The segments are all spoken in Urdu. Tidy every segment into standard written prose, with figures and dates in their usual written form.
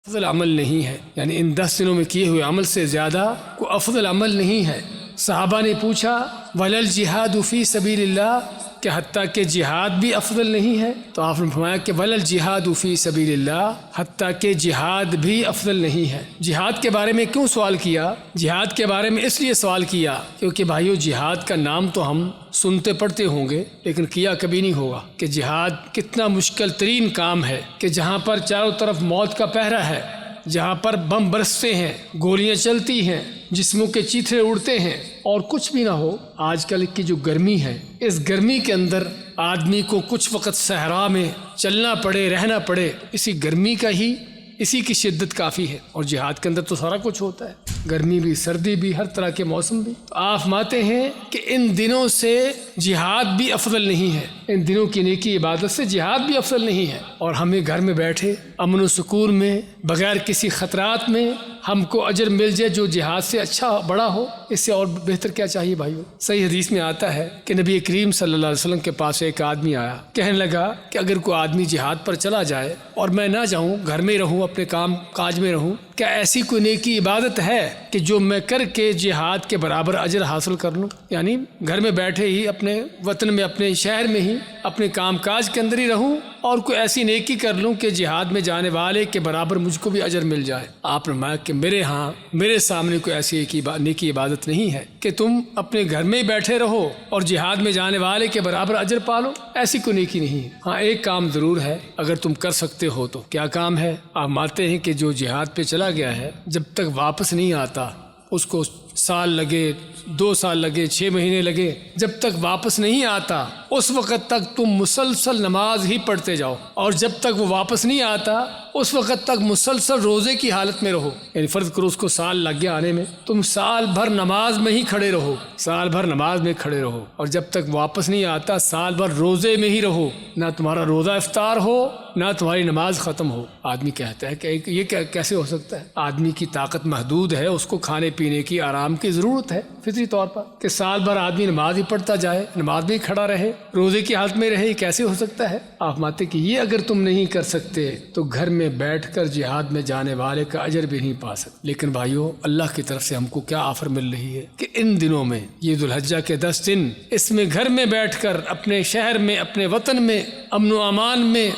افضل عمل نہیں ہے، یعنی ان 10 دنوں میں کیے ہوئے عمل سے زیادہ کوئی افضل عمل نہیں ہے۔ صحابہ نے پوچھا وَلَا الْجِهَادُ فِي سَبِيلِ اللَّهِ، کہ حتیٰ کہ جہاد بھی افضل نہیں ہے؟ تو آپ نے فرمایا کہ وَلَا الْجِهَادُ فِي سَبِيلِ اللَّهِ، حتیٰ کہ جہاد بھی افضل نہیں ہے۔ جہاد کے بارے میں کیوں سوال کیا؟ جہاد کے بارے میں اس لیے سوال کیا کیونکہ بھائیو جہاد کا نام تو ہم سنتے پڑھتے ہوں گے لیکن کیا کبھی نہیں ہوگا کہ جہاد کتنا مشکل ترین کام ہے، کہ جہاں پر چاروں طرف موت کا پہرا ہے، جہاں پر بم برستے ہیں، گولیاں چلتی ہیں، جسموں کے چیتھڑے اڑتے ہیں اور کچھ بھی نہ ہو۔ آج کل کی جو گرمی ہے، اس گرمی کے اندر آدمی کو کچھ وقت صحرا میں چلنا پڑے، رہنا پڑے، اسی گرمی کا ہی اسی کی شدت کافی ہے۔ اور جہاد کے اندر تو سارا کچھ ہوتا ہے، گرمی بھی، سردی بھی، ہر طرح کے موسم بھی۔ تو آپ فرماتے ہیں کہ ان دنوں سے جہاد بھی افضل نہیں ہے، ان دنوں کی نیکی عبادت سے جہاد بھی افضل نہیں ہے۔ اور ہمیں گھر میں بیٹھے امن و سکون میں بغیر کسی خطرات میں ہم کو اجر مل جائے جو جہاد سے اچھا بڑا ہو، اس سے اور بہتر کیا چاہیے بھائیو؟ صحیح حدیث میں آتا ہے کہ نبی کریم صلی اللہ علیہ وسلم کے پاس ایک آدمی آیا، کہنے لگا کہ اگر کوئی آدمی جہاد پر چلا جائے اور میں نہ جاؤں، گھر میں رہوں، اپنے کام کاج میں رہوں، کیا ایسی کوئی نیکی عبادت ہے کہ جو میں کر کے جہاد کے برابر اجر حاصل کر لوں؟ یعنی گھر میں بیٹھے ہی اپنے وطن میں، اپنے شہر میں ہی، اپنے کام کاج کے اندر ہی رہوں اور کوئی ایسی نیکی کر لوں کہ جہاد میں جانے والے کے برابر مجھ کو بھی اجر مل جائے۔ آپ نے فرمایا کہ میرے سامنے کوئی ایسی نیکی عبادت نہیں ہے کہ تم اپنے گھر میں ہی بیٹھے رہو اور جہاد میں جانے والے کے برابر اجر پالو، ایسی کوئی نیکی نہیں ہے۔ ہاں ایک کام ضرور ہے اگر تم کر سکتے ہو تو۔ کیا کام ہے؟ آپ مانتے ہیں کہ جو جہاد پہ چلا گیا ہے جب تک واپس نہیں آتا، اس کو سال لگے، 2 سال لگے، 6 مہینے لگے، جب تک واپس نہیں آتا اس وقت تک تم مسلسل نماز ہی پڑھتے جاؤ، اور جب تک وہ واپس نہیں آتا اس وقت تک مسلسل روزے کی حالت میں رہو۔ یعنی فرض کرو اس کو سال لگ گیا آنے میں، تم سال بھر نماز میں ہی کھڑے رہو، سال بھر نماز میں کھڑے رہو، اور جب تک واپس نہیں آتا سال بھر روزے میں ہی رہو، نہ تمہارا روزہ افطار ہو نہ تمہاری نماز ختم ہو۔ آدمی کہتا ہے کہ یہ کیسے ہو سکتا ہے؟ آدمی کی طاقت محدود ہے، اس کو کھانے پینے کی، آرام کی ضرورت ہے فطری طور پر، کہ سال بھر آدمی نماز ہی پڑھتا جائے، نماز میں ہی کھڑا رہے، روزے کی حالت میں رہے، یہ کیسے ہو سکتا ہے؟ آپ مانتے کہ یہ اگر تم نہیں کر سکتے تو گھر میں بیٹھ کر جہاد میں جانے والے کا اجر بھی نہیں پا سکتے۔ لیکن بھائیو، اللہ کی طرف سے ہم کو کیا آفر مل رہی ہے کہ ان دنوں میں، یہ ذو الحجہ کے 10 دن، اس میں گھر میں بیٹھ کر اپنے شہر میں، اپنے وطن میں، امن و امان میں،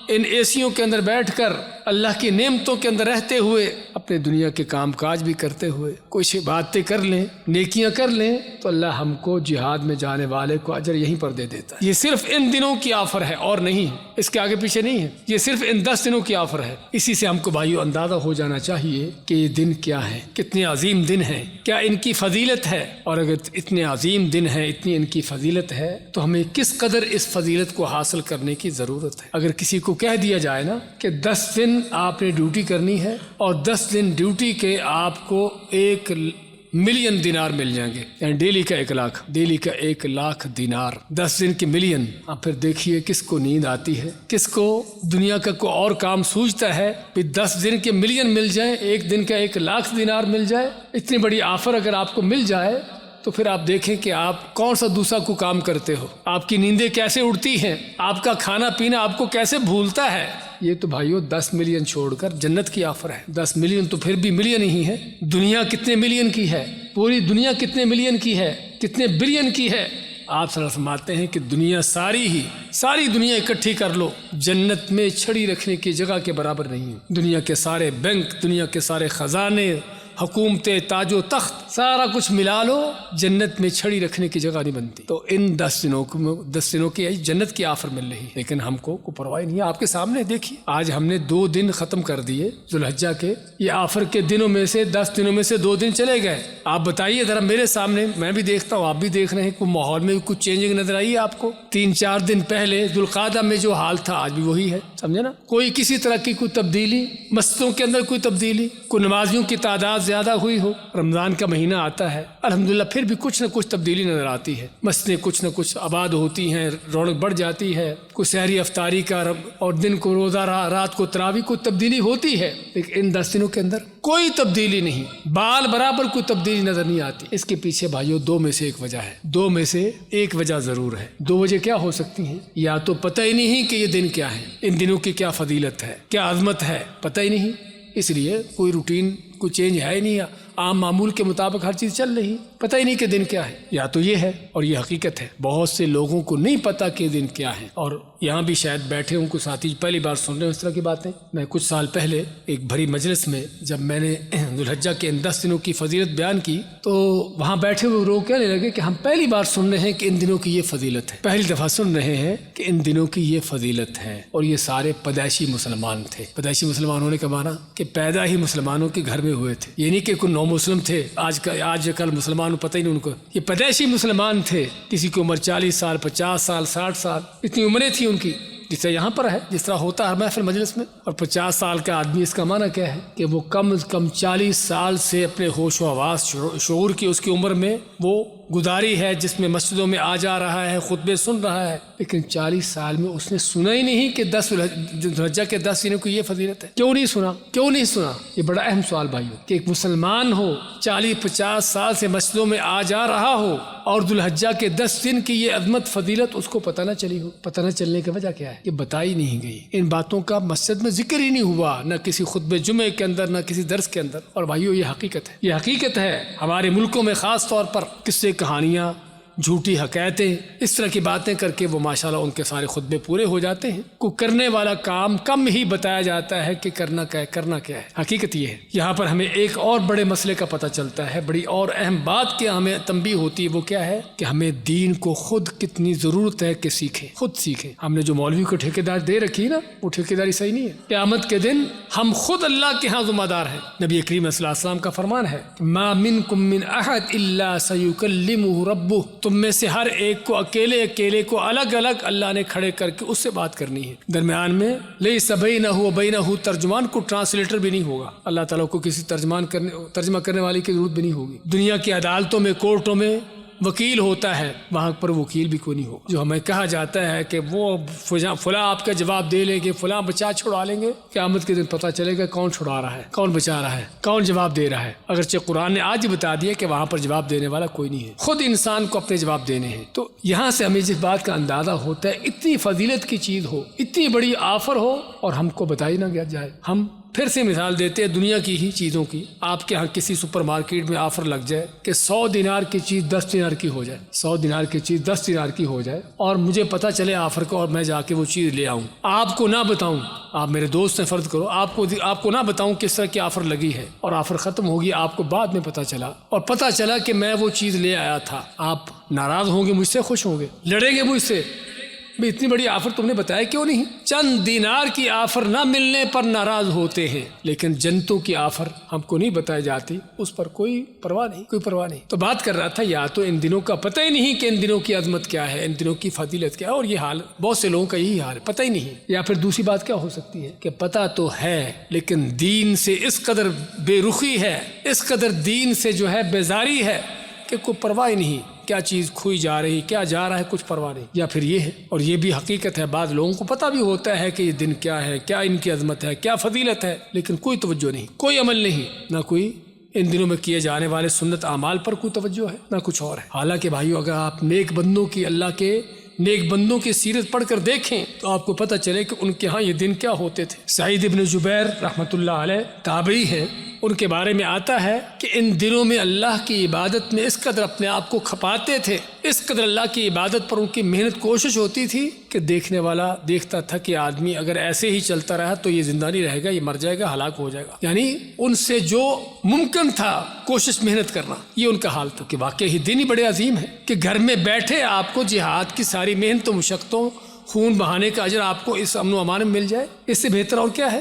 ان ایسیوں کے اندر بیٹھ کر اللہ کی نعمتوں کے اندر رہتے ہوئے، اپنے دنیا کے کام کاج بھی کرتے ہوئے کچھ باتیں کر لیں، نیکیاں کر لیں، تو اللہ ہم کو جہاد میں جانے والے کو اجر یہیں پر دے دیتا ہے۔ یہ صرف ان دنوں کی آفر ہے اور نہیں، اس کے آگے پیچھے نہیں ہے، یہ صرف ان 10 دنوں کی آفر ہے۔ اسی سے ہم کو بھائیو اندازہ ہو جانا چاہیے کہ یہ دن کیا ہے، کتنے عظیم دن ہیں، کیا ان کی فضیلت ہے، اور اگر اتنے عظیم دن ہیں، اتنی ان کی فضیلت ہے تو ہمیں کس قدر اس فضیلت کو حاصل کرنے کی ضرورت ہے۔ اگر کسی کو کہہ دیا جائے نا کہ 10 دن آپ نے ڈیوٹی کرنی ہے اور 10 دن ڈیوٹی کے آپ کو 1 ملین دینار مل جائیں گے، یعنی ڈیلی کا 1 لاکھ، ڈیلی کا 1 لاکھ دینار، 10 دن کے ملین۔ آپ پھر دیکھیے کس کو نیند آتی ہے، کس کو دنیا کا کوئی اور کام سوچتا ہے کہ 10 دن کے ملین مل جائیں، 1 دن کا 1 لاکھ دینار مل جائے۔ اتنی بڑی آفر اگر آپ کو مل جائے تو پھر آپ دیکھیں کہ آپ کون سا دوسرا کو کام کرتے ہو، آپ کی نیندیں کیسے اڑتی ہیں، آپ کا کھانا پینا آپ کو کیسے بھولتا ہے۔ یہ تو بھائیو 10 ملین چھوڑ کر جنت کی آفر ہے۔ 10 ملین تو پھر بھی ملین ہی ہے، دنیا کتنے ملین کی ہے، پوری دنیا کتنے ملین کی ہے، کتنے بلین کی ہے۔ آپ صلی اللہ علیہ وسلم فرماتے ہیں کہ دنیا ساری دنیا اکٹھی کر لو، جنت میں چھڑی رکھنے کی جگہ کے برابر نہیں ہے۔ دنیا کے سارے بینک، دنیا کے سارے خزانے، حکومتیں، تاج و تخت، سارا کچھ ملا لو، جنت میں چھڑی رکھنے کی جگہ نہیں بنتی۔ تو ان 10 دنوں کی جنت کی آفر مل رہی ہے، لیکن ہم کو کوئی پرواہ نہیں ہے۔ آپ کے سامنے دیکھیے، آج ہم نے 2 دن ختم کر دیے ذو الحجہ کے، یہ آفر کے دنوں میں سے 10 دنوں میں سے 2 دن چلے گئے۔ آپ بتائیے ذرا میرے سامنے، میں بھی دیکھتا ہوں، آپ بھی دیکھ رہے ہیں، کوئی ماحول میں کچھ چینجنگ نظر آئی ہے آپ کو؟ 3-4 دن پہلے ذوالقعدہ میں جو حال تھا آج بھی وہی ہے، سمجھے نا؟ کوئی کسی طرح کی کوئی تبدیلی، مسجدوں کے اندر کوئی تبدیلی، کوئی نمازیوں کی تعداد زیادہ ہوئی ہو؟ رمضان کا مہینہ آتا ہے، الحمدللہ پھر بھی کچھ نہ کچھ تبدیلی نظر آتی ہے، مسجدیں کچھ نہ کچھ آباد ہوتی ہیں، رونق بڑھ جاتی ہے، کوئی سحری افطاری کا اور دن کو روزہ، رات کو تراویح، کوئی تبدیلی ہوتی ہے۔ لیکن ان 10 دنوں کے اندر کوئی تبدیلی نہیں، بال برابر کوئی تبدیلی نظر نہیں آتی۔ اس کے پیچھے بھائیو 2 میں سے 1 وجہ ہے، 2 میں سے 1 وجہ ضرور ہے۔ 2 وجہ کیا ہو سکتی ہیں؟ یا تو پتہ ہی نہیں کہ یہ دن کیا ہے، ان دنوں کی کیا فضیلت ہے، کیا عظمت ہے، پتہ ہی نہیں، اس لیے کوئی روٹین کوئی چینج ہے ہی نہیں، عام معمول کے مطابق ہر چیز چل رہی، پتہ ہی نہیں کہ دن کیا ہے. یا تو یہ ہے اور یہ حقیقت ہے، بہت سے لوگوں کو نہیں پتہ کہ دن کیا ہے، اور یہاں بھی شاید بیٹھے ہوں کو ساتھی پہلی بار سن رہے ہیں اس طرح کی باتیں. میں کچھ سال پہلے ایک بھری مجلس میں جب میں نے ذو الحجہ کے ان 10 دنوں کی فضیلت بیان کی تو وہاں بیٹھے ہوئے لوگ کہنے لگے کہ ہم پہلی بار سن رہے ہیں کہ ان دنوں کی یہ فضیلت ہے، پہلی دفعہ سن رہے ہیں کہ ان دنوں کی یہ فضیلت ہے. اور یہ سارے پیدائشی مسلمان تھے. پیدائشی مسلمان ہونے کا معنی کہ پیدا ہی مسلمانوں کے گھر میں ہوئے تھے، یہ نہیں کہ کوئی نو مسلم تھے آج کل مسلمان پتہ ہی نہیں ان کو. یہ پیدائشی مسلمان تھے، کسی کی عمر 40 سال 50 سال 60 سال اتنی عمریں تھیں ان کی، جس طرح یہاں پر ہے، جس طرح ہوتا ہے ہر محفل مجلس میں. اور 50 سال کا آدمی، اس کا معنی کیا ہے کہ وہ کم از کم 40 سال سے اپنے ہوش و حواس شعور کی اس کی عمر میں وہ گزاری ہے، جس میں مسجدوں میں آ جا رہا ہے، خطبے سن رہا ہے، لیکن 40 سال میں اس نے سنا ہی نہیں کہ ذو الحجہ کے 10 دنوں کی یہ فضیلت ہے. کیوں نہیں سنا؟ کیوں نہیں سنا؟ یہ بڑا اہم سوال بھائیو، کہ ایک مسلمان ہو 40-50 سال سے مسجدوں میں آ جا رہا ہو اور ذو الحجہ کے 10 دن کی یہ عظمت فضیلت اس کو پتہ نہ چلی ہو. پتہ نہ چلنے کی وجہ کیا ہے؟ یہ بتائی نہیں گئی. ان باتوں کا مسجد میں ذکر ہی نہیں ہوا، نہ کسی خطبے جمعے کے اندر، نہ کسی درس کے اندر. اور بھائیو یہ حقیقت ہے، یہ حقیقت ہے. ہمارے ملکوں میں خاص طور پر قصے کہانیاں، جھوٹی حکایتیں، اس طرح کی باتیں کر کے وہ ماشاءاللہ ان کے سارے خطبے پورے ہو جاتے ہیں. کو کرنے والا کام کم ہی بتایا جاتا ہے کہ کرنا کیا ہے. حقیقت یہ ہے. یہاں پر ہمیں ایک اور بڑے مسئلے کا پتہ چلتا ہے، بڑی اور اہم بات کہ ہمیں تنبیہ ہوتی ہے. وہ کیا ہے کہ ہمیں دین کو خود کتنی ضرورت ہے کہ سیکھیں، خود سیکھیں. ہم نے جو مولوی کو ٹھیکیدار دے رکھی نا، وہ ٹھیکیداری صحیح نہیں ہے. قیامت کے دن ہم خود اللہ کے ہاں ذمہ دار ہیں. نبی کریم صلی اللہ علیہ وسلم کا فرمان ہے، ما منکم من احد الا سیکلمہ ربہ، تم میں سے ہر ایک کو اکیلے کو الگ الگ اللہ نے کھڑے کر کے اس سے بات کرنی ہے. درمیان میں لیس بینہ و بینہ ترجمان کو ٹرانسلیٹر بھی نہیں ہوگا. اللہ تعالیٰ کو کسی ترجمہ کرنے والی کی ضرورت بھی نہیں ہوگی. دنیا کی عدالتوں میں، کورٹوں میں وکیل ہوتا ہے، وہاں پر وکیل بھی کوئی نہیں ہوگا. جو ہمیں کہا جاتا ہے کہ وہ فلاں آپ کا جواب دے لیں گے، فلاں بچا چھڑا لیں گے، قیامت کے دن پتہ چلے گا کون چھڑا رہا ہے، کون بچا رہا ہے، کون جواب دے رہا ہے. اگرچہ قرآن نے آج بتا دیا کہ وہاں پر جواب دینے والا کوئی نہیں ہے، خود انسان کو اپنے جواب دینے ہیں. تو یہاں سے ہمیں جس بات کا اندازہ ہوتا ہے، اتنی فضیلت کی چیز ہو، اتنی بڑی آفر ہو اور ہم کو بتائی نہ جائے. ہم پھر سے مثال دیتے ہیں دنیا کی ہی چیزوں کی. آپ کے ہاں کسی سپر مارکیٹ میں آفر لگ جائے کہ 100 دینار کی چیز 10 دینار کی ہو جائے، 100 دینار کی چیز 10 دینار کی ہو جائے، اور مجھے پتہ چلے آفر کو اور میں جا کے وہ چیز لے آؤں، آپ کو نہ بتاؤں، آپ میرے دوست نے فرض کرو، آپ کو نہ بتاؤں کس طرح کی آفر لگی ہے، اور آفر ختم ہوگی، آپ کو بعد میں پتہ چلا، اور پتہ چلا کہ میں وہ چیز لے آیا تھا، آپ ناراض ہوں گے مجھ سے، خوش ہوں گے، لڑیں گے مجھ سے؟ بھی اتنی بڑی آفر تم نے بتایا کیوں نہیں؟ چند دینار کی آفر نہ ملنے پر ناراض ہوتے ہیں، لیکن جنتوں کی آفر ہم کو نہیں بتائی جاتی، اس پر کوئی پرواہ نہیں. تو بات کر رہا تھا، یا تو ان دنوں کا پتہ ہی نہیں کہ ان دنوں کی عظمت کیا ہے، ان دنوں کی فضیلت کیا ہے، اور یہ حال بہت سے لوگوں کا یہی حال ہے، پتہ ہی نہیں. یا پھر دوسری بات کیا ہو سکتی ہے کہ پتہ تو ہے لیکن دین سے اس قدر بے رخی ہے، اس قدر دین سے جو ہے بیزاری ہے کہ کوئی پرواہ ہی نہیں، کیا چیز کھوئی جا رہی، کیا جا رہا ہے، کچھ پرواہ نہیں. یا پھر یہ ہے، اور یہ بھی حقیقت ہے، بعض لوگوں کو پتہ بھی ہوتا ہے کہ یہ دن کیا ہے، کیا ان کی عظمت ہے، کیا فضیلت ہے، لیکن کوئی توجہ نہیں، کوئی عمل نہیں، نہ کوئی ان دنوں میں کیے جانے والے سنت اعمال پر کوئی توجہ ہے، نہ کچھ اور ہے. حالانکہ بھائیو اگر آپ نیک بندوں کی، اللہ کے نیک بندوں کی سیرت پڑھ کر دیکھیں تو آپ کو پتہ چلے کہ ان کے ہاں یہ دن کیا ہوتے تھے. سعید ابن جبیر رحمۃ اللہ علیہ تابعی ہیں، ان کے بارے میں آتا ہے کہ ان دنوں میں اللہ کی عبادت میں اس قدر اپنے آپ کو کھپاتے تھے، اس قدر اللہ کی عبادت پر ان کی محنت کوشش ہوتی تھی کہ دیکھنے والا دیکھتا تھا کہ آدمی اگر ایسے ہی چلتا رہا تو یہ زندہ نہیں رہے گا، یہ مر جائے گا، ہلاک ہو جائے گا. یعنی ان سے جو ممکن تھا کوشش محنت کرنا، یہ ان کا حال تھا. کہ واقعی ہی دن ہی بڑے عظیم ہے کہ گھر میں بیٹھے آپ کو جہاد کی ساری محنت و مشقتوں، خون بہانے کا اجر آپ کو اس امن و امان میں مل جائے، اس سے بہتر اور کیا ہے؟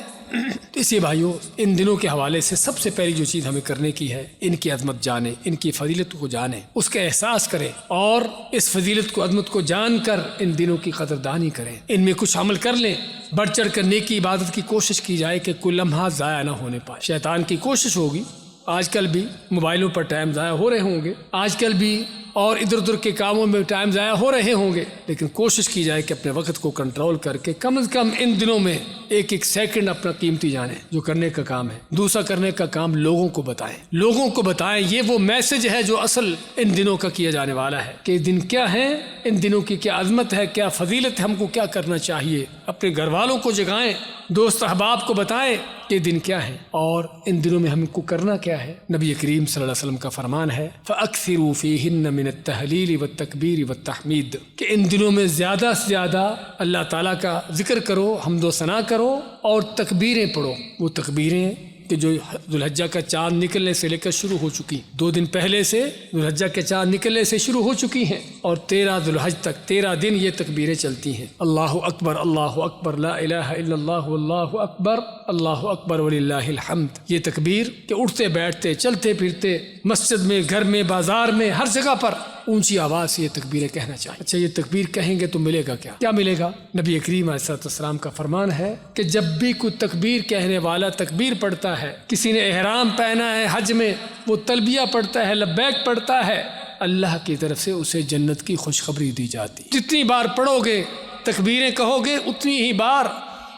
اسی بھائیوں، ان دنوں کے حوالے سے سب سے پہلی جو چیز ہمیں کرنے کی ہے، ان کی عظمت جانیں، ان کی فضیلت کو جانیں، اس کا احساس کریں، اور اس فضیلت کو، عظمت کو جان کر ان دنوں کی قدردانی کریں، ان میں کچھ عمل کر لیں، بڑھ چڑھ کر نیکی عبادت کی کوشش کی جائے کہ کوئی لمحہ ضائع نہ ہونے پائے. شیطان کی کوشش ہوگی، آج کل بھی موبائلوں پر ٹائم ضائع ہو رہے ہوں گے، آج کل بھی اور ادھر ادھر کے کاموں میں ٹائم ضائع ہو رہے ہوں گے، لیکن کوشش کی جائے کہ اپنے وقت کو کنٹرول کر کے کم از کم ان دنوں میں ایک ایک سیکنڈ اپنا قیمتی جانیں جو کرنے کا کام ہے۔ دوسرا کرنے کا کام لوگوں کو بتائیں، یہ وہ میسج ہے جو اصل ان دنوں کا کیا جانے والا ہے کہ دن کیا ہے، ان دنوں کی کیا عظمت ہے، کیا فضیلت ہے، ہم کو کیا کرنا چاہیے۔ اپنے گھر والوں کو جگائیں، دوست احباب کو بتائیں کہ دن کیا ہے اور ان دنوں میں ہم کو کرنا کیا ہے۔ نبی کریم صلی اللہ علیہ وسلم کا فرمان ہے فَأَكْثِرُوا فِيهِنَّ مِنَ التَّهْلِيلِ وَالتَّكْبِيرِ وَالتَّحْمِيدِ کہ ان دنوں میں زیادہ سے زیادہ اللہ تعالیٰ کا ذکر کرو، حمد و ثنا کرو اور تکبیریں پڑھو۔ وہ تکبیریں کہ جو ذوالحجہ کا چاند نکلنے سے لے کر شروع ہو چکی، 2 دن پہلے سے ذوالحجہ کے چاند نکلنے سے شروع ہو چکی ہیں اور 13 ذوالحج تک 13 دن یہ تکبیریں چلتی ہیں۔ اللہ اکبر، اللہ اکبر، لا الہ الا اللہ، اللہ اکبر، اللہ اکبر وللہ الحمد۔ یہ تکبیر کہ اٹھتے بیٹھتے چلتے پھرتے مسجد میں، گھر میں، بازار میں، ہر جگہ پر اونچی آواز سے یہ تکبیریں کہنا چاہیے۔ اچھا، یہ تکبیر کہیں گے تو ملے گا کیا ملے گا؟ نبی کریم علیہ السلام کا فرمان ہے کہ جب بھی کوئی تکبیر کہنے والا تکبیر پڑھتا ہے، کسی نے احرام پہنا ہے حج میں، وہ تلبیہ پڑھتا ہے، لبیک پڑھتا ہے، اللہ کی طرف سے اسے جنت کی خوشخبری دی جاتی۔ جتنی بار پڑھو گے، تکبیریں کہو گے، اتنی ہی بار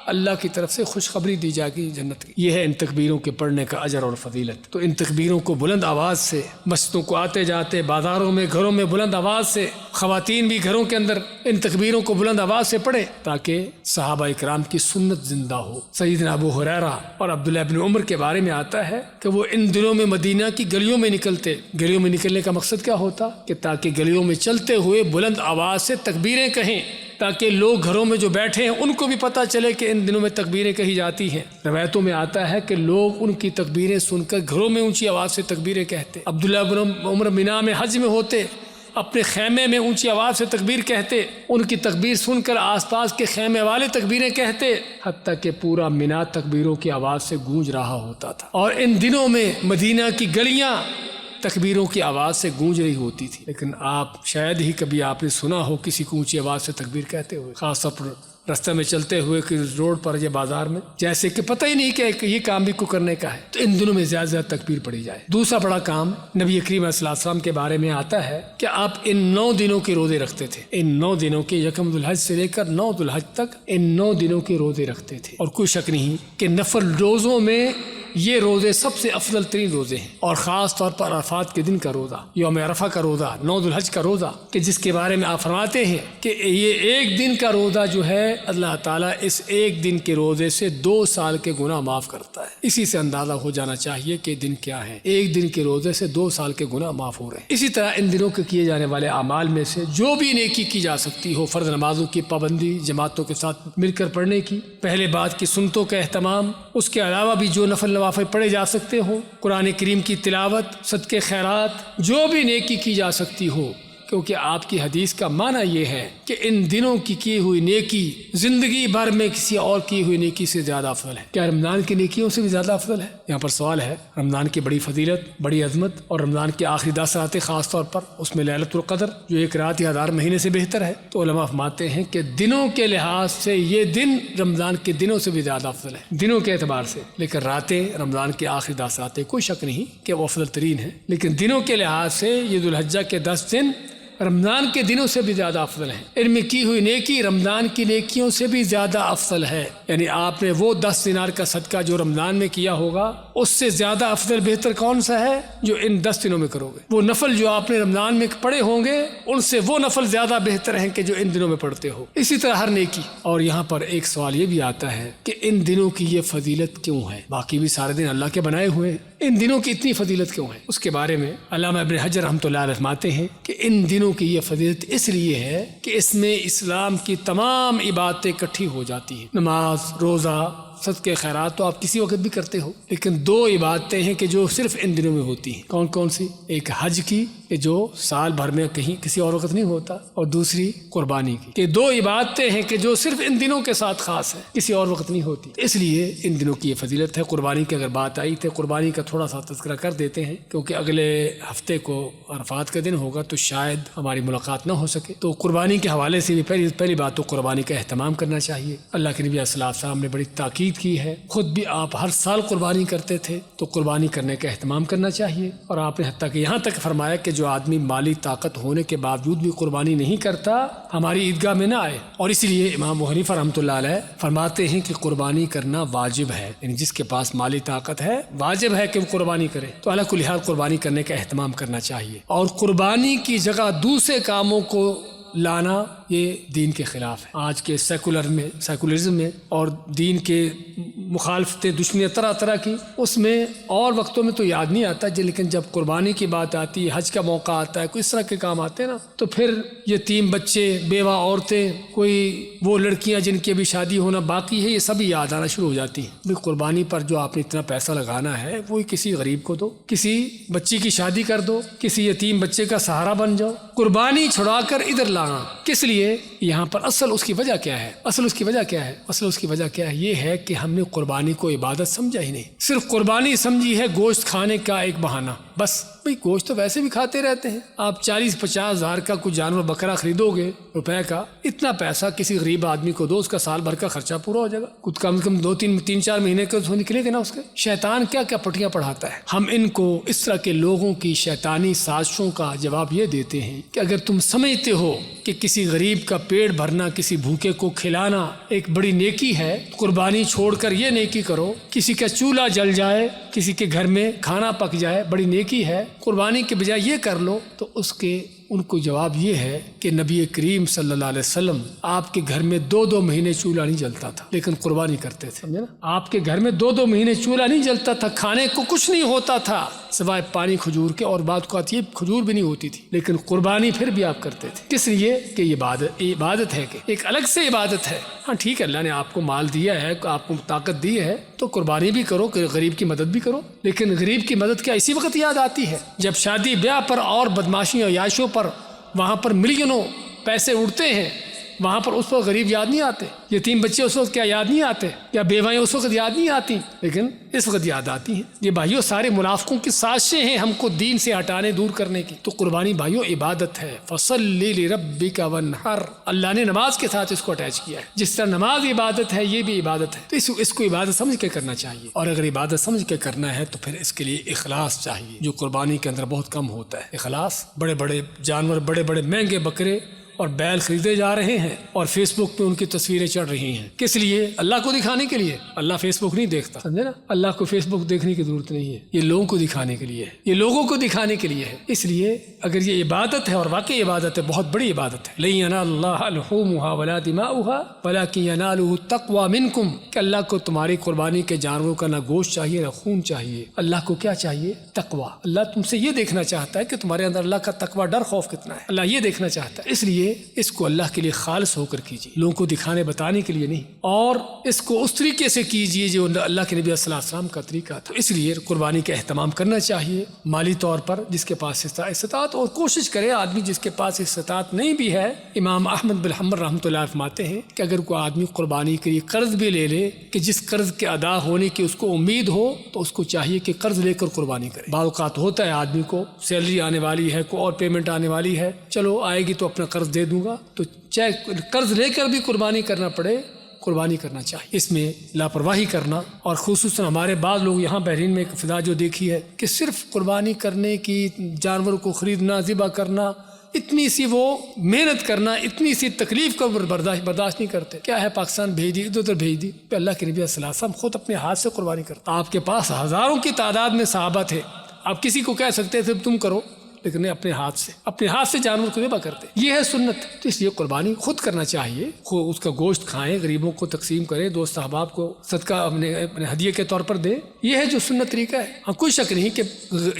اللہ کی طرف سے خوشخبری دی جائے گی جنت کی۔ یہ ہے ان تکبیروں کے پڑھنے کا اجر اور فضیلت۔ تو ان تکبیروں کو بلند آواز سے مسجدوں کو آتے جاتے، بازاروں میں، گھروں میں بلند آواز سے، خواتین بھی گھروں کے اندر ان تکبیروں کو بلند آواز سے پڑھے تاکہ صحابہ اکرام کی سنت زندہ ہو۔ سیدنا ابو ہریرہ اور عبداللہ ابن عمر کے بارے میں آتا ہے کہ وہ ان دنوں میں مدینہ کی گلیوں میں نکلتے۔ گلیوں میں نکلنے کا مقصد کیا ہوتا کہ تاکہ گلیوں میں چلتے ہوئے بلند آواز سے تکبیریں کہیں تاکہ لوگ گھروں میں جو بیٹھے ہیں ان کو بھی پتہ چلے کہ ان دنوں میں تکبیریں کہی جاتی ہیں۔ روایتوں میں آتا ہے کہ لوگ ان کی تکبیریں سن کر گھروں میں اونچی آواز سے تکبیریں کہتے۔ عبداللہ بن عمر مینا میں حج میں ہوتے، اپنے خیمے میں اونچی آواز سے تکبیر کہتے، ان کی تکبیر سن کر آس پاس کے خیمے والے تکبیریں کہتے، حتیٰ کہ پورا مینا تکبیروں کی آواز سے گونج رہا ہوتا تھا۔ اور ان دنوں میں مدینہ کی گلیاں تکبیروں کی آواز سے گونج رہی ہوتی تھی، لیکن شاید ہی کبھی آپ نے سنا ہو کسی کو اونچی آواز سے تکبیر کہتے ہوئے، خاص طور پر راستے میں چلتے ہوئے کہ روڈ پر یا بازار میں، جیسے کہ پتہ ہی نہیں کہ یہ کام بھی کو کرنے کا ہے۔ تو ان دنوں میں زیادہ زیادہ تکبیر پڑھی جائے۔ دوسرا بڑا کام نبی کریم علیہ السلام کے بارے میں آتا ہے کہ آپ ان 9 دنوں کے روزے رکھتے تھے۔ ان 9 دنوں کے یکم ذوالحج سے لے کر 9 ذوالحج تک ان 9 دنوں کے روزے رکھتے تھے، اور کوئی شک نہیں کہ نفل روزوں میں یہ روزے سب سے افضل ترین روزے ہیں، اور خاص طور پر عرفات کے دن کا روزہ، یوم عرفہ کا روزہ، 9 ذوالحج کا روزہ، کہ جس کے بارے میں آپ فرماتے ہیں کہ یہ ایک دن کا روزہ جو ہے اللہ تعالیٰ اس ایک دن کے روزے سے 2 سال کے گناہ معاف کرتا ہے۔ اسی سے اندازہ ہو جانا چاہیے کہ دن کیا ہے، ایک دن کے روزے سے 2 سال کے گناہ معاف ہو رہے ہیں۔ اسی طرح ان دنوں کے کیے جانے والے اعمال میں سے جو بھی نیکی کی جا سکتی ہو، فرض نمازوں کی پابندی جماعتوں کے ساتھ مل کر پڑھنے کی، پہلے بعد کی سنتوں کا اہتمام، اس کے علاوہ بھی جو نفل نوافل پڑھے جا سکتے ہوں، قرآن کریم کی تلاوت، صدقے خیرات، جو بھی نیکی کی جا سکتی ہو، کیونکہ آپ کی حدیث کا معنی یہ ہے کہ ان دنوں کی ہوئی نیکی زندگی بھر میں کسی اور کی ہوئی نیکی سے زیادہ افضل ہے۔ کیا رمضان کی نیکیوں سے بھی زیادہ افضل ہے؟ یہاں پر سوال ہے۔ رمضان کی بڑی فضیلت، بڑی عظمت، اور رمضان کے آخری 10 راتیں خاص طور پر، اس میں لیلۃ القدر جو 1 رات یا 1000 مہینے سے بہتر ہے، تو علماء فرماتے ہیں کہ دنوں کے لحاظ سے یہ دن رمضان کے دنوں سے بھی زیادہ افضل ہے، دنوں کے اعتبار سے، لیکن راتیں رمضان کی آخری 10 راتیں کوئی شک نہیں کہ وہ افضل ترین ہیں، لیکن دنوں کے لحاظ سے یہ ذوالحجہ کے 10 دن رمضان کے دنوں سے بھی زیادہ افضل ہیں۔ ان میں کی ہوئی نیکی رمضان کی نیکیوں سے بھی زیادہ افضل ہے، یعنی آپ نے وہ 10 دینار کا صدقہ جو رمضان میں کیا ہوگا اس سے زیادہ افضل بہتر کون سا ہے جو ان 10 دنوں میں کرو گے؟ وہ نفل جو آپ نے رمضان میں پڑھے ہوں گے ان سے وہ نفل زیادہ بہتر ہیں کہ جو ان دنوں میں پڑھتے ہو۔ اسی طرح ہر نیکی۔ اور یہاں پر ایک سوال یہ بھی آتا ہے کہ ان دنوں کی یہ فضیلت کیوں ہے؟ باقی بھی سارے دن اللہ کے بنائے ہوئے ہیں، ان دنوں کی اتنی فضیلت کیوں ہے؟ اس کے بارے میں علامہ ابن حجر رحمۃ اللہ علیہ فرماتے ہیں کہ ان دنوں کی یہ فضیلت اس لیے ہے کہ اس میں اسلام کی تمام عبادتیں اکٹھی ہو جاتی ہیں۔ نماز، روزہ، صدقے خیرات تو آپ کسی وقت بھی کرتے ہو، لیکن 2 عبادتیں ہیں کہ جو صرف ان دنوں میں ہوتی ہیں۔ کون کون سی؟ ایک حج کی کہ جو سال بھر میں کہیں کسی اور وقت نہیں ہوتا، اور دوسری قربانی کی کہ 2 عبادتیں ہیں کہ جو صرف ان دنوں کے ساتھ خاص ہیں، کسی اور وقت نہیں ہوتی۔ اس لیے ان دنوں کی یہ فضیلت ہے۔ قربانی کی اگر بات آئی تو قربانی کا تھوڑا سا تذکرہ کر دیتے ہیں، کیونکہ اگلے ہفتے کو عرفات کا دن ہوگا تو شاید ہماری ملاقات نہ ہو سکے، تو قربانی کے حوالے سے بھی پہلی بات تو قربانی کا اہتمام کرنا چاہیے۔ اللہ کے نبی صلی اللہ علیہ وسلم نے بڑی تاکید تاکید کی ہے. خود بھی آپ ہر سال قربانی کرتے تھے تو قربانی کرنے کا اہتمام کرنا چاہیے. اور آپ نے حتیٰ کہ یہاں تک فرمایا کہ جو آدمی مالی طاقت ہونے کے باوجود بھی قربانی نہیں کرتا ہماری عیدگاہ میں نہ آئے. اور اسی لیے امام ابو حنیفہ رحمۃ اللہ علیہ فرماتے ہیں کہ قربانی کرنا واجب ہے. یعنی جس کے پاس مالی طاقت ہے واجب ہے کہ وہ قربانی کرے. تو علی کل حال قربانی کرنے کا اہتمام کرنا چاہیے. اور قربانی کی جگہ دوسرے کاموں کو لانا یہ دین کے خلاف ہے. آج کے سیکولرزم میں اور دین کے مخالفتیں دشمنیاں طرح طرح کی اس میں اور وقتوں میں تو یاد نہیں آتا لیکن جب قربانی کی بات آتی ہے, حج کا موقع آتا ہے, کوئی اس طرح کے کام آتے ہیں نا تو پھر یتیم بچے, بیوہ عورتیں, کوئی وہ لڑکیاں جن کی ابھی شادی ہونا باقی ہے, یہ سب یاد آنا شروع ہو جاتی ہیں. بھائی قربانی پر جو آپ نے اتنا پیسہ لگانا ہے وہی کسی غریب کو دو, کسی بچی کی شادی کر دو, کسی یتیم بچے کا سہارا بن جاؤ. قربانی چھڑا کر ادھر لانا کس لیے؟ یہاں پر اصل اس کی وجہ کیا ہے؟ اصل اس کی وجہ کیا ہے؟ یہ ہے کہ ہم نے قربانی کو عبادت سمجھا ہی نہیں. صرف قربانی سمجھی ہے گوشت کھانے کا ایک بہانہ. بس بھئی گوشت تو ویسے بھی کھاتے رہتے ہیں. آپ 40-50 ہزار کا کوئی جانور بکرا خریدو گے روپے کا, اتنا پیسہ کسی غریب آدمی کو دو, اس کا سال بھر کا خرچہ پورا ہو جائے گا. کچھ کم سے کم 2-3-4 مہینے کے تو نکلے گا نا اس کے. شیطان کیا کیا پٹیاں پڑھاتا ہے. ہم ان کو اس طرح کے لوگوں کی شیطانی سازشوں کا جواب یہ دیتے ہیں کہ اگر تم سمجھتے ہو کہ کسی غریب کا پیٹ بھرنا, کسی بھوکے کو کھلانا ایک بڑی نیکی ہے, قربانی چھوڑ کر یہ نیکی کرو. کسی کا چولہا جل جائے, کسی کے گھر میں کھانا پک جائے, بڑی نیکی ہے, قربانی کے بجائے یہ کر لو. تو ان کو جواب یہ ہے کہ نبی کریم صلی اللہ علیہ وسلم آپ کے گھر میں 2 مہینے چولہا نہیں جلتا تھا لیکن قربانی کرتے تھے. سمجھے نا, آپ کے گھر میں 2 مہینے چولہا نہیں جلتا تھا, کھانے کو کچھ نہیں ہوتا تھا سوائے پانی کھجور کے, اور بات کو آتی ہے کھجور بھی نہیں ہوتی تھی, لیکن قربانی پھر بھی آپ کرتے تھے. کس لیے؟ کہ یہ عبادت ہے, کہ ایک الگ سے عبادت ہے. ہاں ٹھیک ہے, اللہ نے آپ کو مال دیا ہے, آپ کو طاقت دی ہے, تو قربانی بھی کرو, کہ غریب کی مدد بھی کرو. لیکن غریب کی مدد کیا اسی وقت یاد آتی ہے جب شادی بیاہ پر اور بدماشیوں عیاشیوں پر وہاں پر ملینوں پیسے اڑتے ہیں, وہاں پر اس وقت غریب یاد نہیں آتے, یتیم بچے اس وقت کیا یاد نہیں آتے, یا بیوائیں اس وقت یاد نہیں آتی, لیکن اس وقت یاد آتی ہیں. یہ بھائیوں سارے منافقوں کی سازشیں ہیں ہم کو دین سے ہٹانے, دور کرنے کی. تو قربانی بھائیوں عبادت ہے. فصلی لربک وانحر, اللہ نے نماز کے ساتھ اس کو اٹیچ کیا ہے. جس طرح نماز عبادت ہے یہ بھی عبادت ہے, تو اس کو عبادت سمجھ کے کرنا چاہیے. اور اگر عبادت سمجھ کے کرنا ہے تو پھر اس کے لیے اخلاص چاہیے, جو قربانی کے اندر بہت کم ہوتا ہے. اخلاص, بڑے بڑے جانور, بڑے بڑے مہنگے بکرے اور بیل خریدے جا رہے ہیں اور فیس بک پہ ان کی تصویریں چڑھ رہی ہیں. کس لیے؟ اللہ کو دکھانے کے لیے. اللہ فیس بک نہیں دیکھتا, سمجھے نا, اللہ کو فیس بک دیکھنے کی ضرورت نہیں ہے, یہ لوگوں کو دکھانے کے لیے ہے, یہ لوگوں کو دکھانے کے لیے ہے. اس لیے اگر یہ عبادت ہے, اور واقعی عبادت ہے, بہت بڑی عبادت ہے, لن ینال اللہ لحومها ولا دماؤها ولکن ینالہ التقوی منکم, کہ اللہ کو تمہاری قربانی کے جانوروں کا نہ گوشت چاہیے نہ خون چاہیے. اللہ کو کیا چاہیے؟ تقوی. اللہ تم سے یہ دیکھنا چاہتا ہے کہ تمہارے اندر اللہ کا تقوی, ڈر, خوف کتنا ہے. اللہ یہ دیکھنا چاہتا ہے. اس لیے اس کو اللہ کے لیے خالص ہو کر کیجیے, لوگوں کو دکھانے بتانے کے لیے نہیں, اور اس کو اس طریقے سے کیجیے جو اللہ کے نبی صلی اللہ علیہ وسلم کا طریقہ تھا. اس لیے قربانی کا اہتمام کرنا چاہیے مالی طور پر, جس کے پاس استطاعت, اور کوشش کرے آدمی جس کے پاس استطاعت نہیں بھی ہے. امام احمد بن حنبل رحمۃ اللہ فرماتے ہیں کہ اگر کوئی آدمی قربانی کے لیے قرض بھی لے لے, کہ جس قرض کے ادا ہونے کی اس کو امید ہو, تو اس کو چاہیے کہ قرض لے کر قربانی کرے. بعض اوقات ہوتا ہے آدمی کو سیلری آنے والی ہے, کوئی اور پیمنٹ آنے والی ہے, چلو آئے گی تو اپنا قرض دے دوں گا, تو چاہے قرض لے کر بھی قربانی کرنا پڑے, قربانی کرنا چاہیے. اس میں لاپرواہی کرنا, اور خصوصاً ہمارے بعض لوگ یہاں بحرین میں ایک فضا جو دیکھی ہے کہ صرف قربانی کرنے کی, جانور کو خریدنا, ذبح کرنا, اتنی سی وہ محنت کرنا, اتنی سی تکلیف کو برداشت نہیں کرتے. کیا ہے, پاکستان بھیج دی, ادھر بھیج دی. پہ اللہ کے نبی صلی اللہ علیہ وسلم خود اپنے ہاتھ سے قربانی کرتا. آپ کے پاس ہزاروں کی تعداد میں صحابہ تھے, آپ کسی کو کہہ سکتے تھے تم کرو, لیکن اپنے ہاتھ سے جانور کو ذبح کرتے. یہ ہے سنت. تو اس لیے قربانی خود کرنا چاہیے, اس کا گوشت کھائیں, غریبوں کو تقسیم کریں, دوست احباب کو صدقہ اپنے ہدیے کے طور پر دیں. یہ ہے جو سنت طریقہ ہے. ہاں کوئی شک نہیں کہ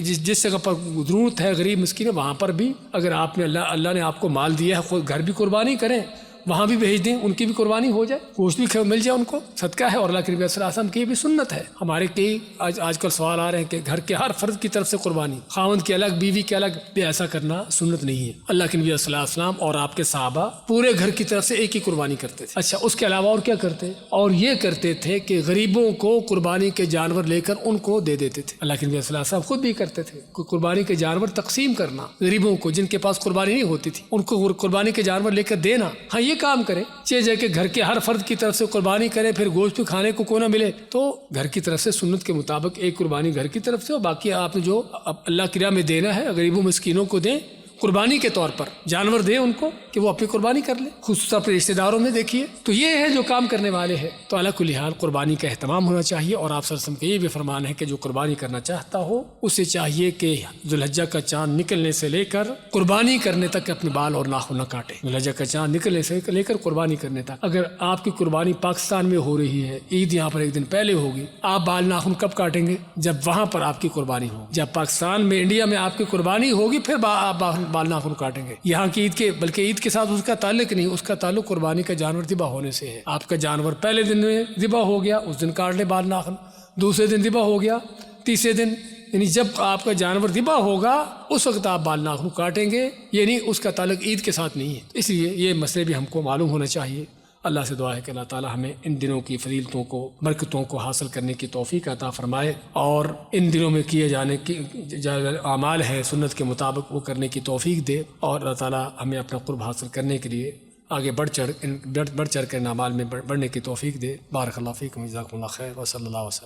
جس جگہ پر ضرورت ہے, غریب مسکین ہے, وہاں پر بھی اگر آپ نے اللہ نے آپ کو مال دیا ہے, خود گھر بھی قربانی کریں, وہاں بھی بھیج دیں, ان کی بھی قربانی ہو جائے, گوشت بھی مل جائے ان کو, صدقہ ہے. اور اللہ کے نبی صلی اللہ علیہ وسلم کی بھی سنت ہے. ہمارے کئی آج کل سوال آ رہے ہیں کہ گھر کے ہر فرد کی طرف سے قربانی, خاوند کی الگ, بیوی کے الگ, ایسا کرنا سنت نہیں ہے. اللہ کے نبی صلی اللہ علیہ وسلم اور آپ کے صحابہ پورے گھر کی طرف سے ایک ہی قربانی کرتے تھے. اچھا, اس کے علاوہ اور کیا کرتے؟ اور یہ کرتے تھے کہ غریبوں کو قربانی کے جانور لے کر ان کو دے دیتے تھے. اللہ کے نبی صلی اللہ علیہ وسلم خود بھی کرتے تھے, قربانی کے جانور تقسیم کرنا غریبوں کو, جن کے پاس قربانی نہیں ہوتی تھی, ان کو قربانی کے جانور لے کر دینا. ہاں یہ کام کریں. چیز ہے کہ گھر کے ہر فرد کی طرف سے قربانی کریں, پھر گوشت کھانے کو نہ ملے تو گھر کی طرف سے سنت کے مطابق ایک قربانی گھر کی طرف سے, اور باقی آپ نے جو اللہ کی راہ میں دینا ہے غریبوں مسکینوں کو دیں قربانی کے طور پر, جانور دیں ان کو کہ وہ اپنی قربانی کر لیں, خصوصاً اپنے رشتہ داروں میں دیکھیے. تو یہ ہے جو کام کرنے والے ہیں. تو علی کل حال قربانی کا اہتمام ہونا چاہیے, اور آپ صلی اللہ علیہ وسلم کا یہ بھی فرمان ہے کہ جو قربانی کرنا چاہتا ہو اسے چاہیے کہ ذو الحجہ کا چاند نکلنے سے لے کر قربانی کرنے تک اپنے بال اور ناخن نہ کاٹے. ذو الحجہ کا چاند نکلنے سے لے کر قربانی کرنے تک. اگر آپ کی قربانی پاکستان میں ہو رہی ہے, عید یہاں پر ایک دن پہلے ہوگی, آپ بال ناخن کب کاٹیں گے؟ جب وہاں پر آپ کی قربانی ہو. جب پاکستان میں انڈیا میں آپ کی قربانی ہوگی پھر آپ بال ناخن کاٹیں گے. یہاں کی عید کے بلکہ عید کے ساتھ اس کا تعلق نہیں, اس کا تعلق قربانی کا جانور ذبح ہونے سے ہے. آپ کا جانور پہلے دن میں ذبح ہو گیا, اس دن کاٹ لے بال ناخن, دوسرے دن ذبح ہو گیا, تیسرے دن یعنی جب آپ کا جانور ذبح ہوگا اس وقت آپ بال ناخن کاٹیں گے, یعنی اس کا تعلق عید کے ساتھ نہیں ہے. اس لیے یہ مسئلے بھی ہم کو معلوم ہونا چاہیے. اللہ سے دعا ہے کہ اللہ تعالی ہمیں ان دنوں کی فضیلتوں کو برکتوں کو حاصل کرنے کی توفیق عطا فرمائے, اور ان دنوں میں کیے جانے کی جو اعمال ہے سنت کے مطابق وہ کرنے کی توفیق دے, اور اللہ تعالی ہمیں اپنا قرب حاصل کرنے کے لیے آگے بڑھ چڑھ کر ان اعمال میں بڑھنے کی توفیق دے. بارک اللہ فیکم, جزاکم اللہ خیر, وصلی اللہ وسلم.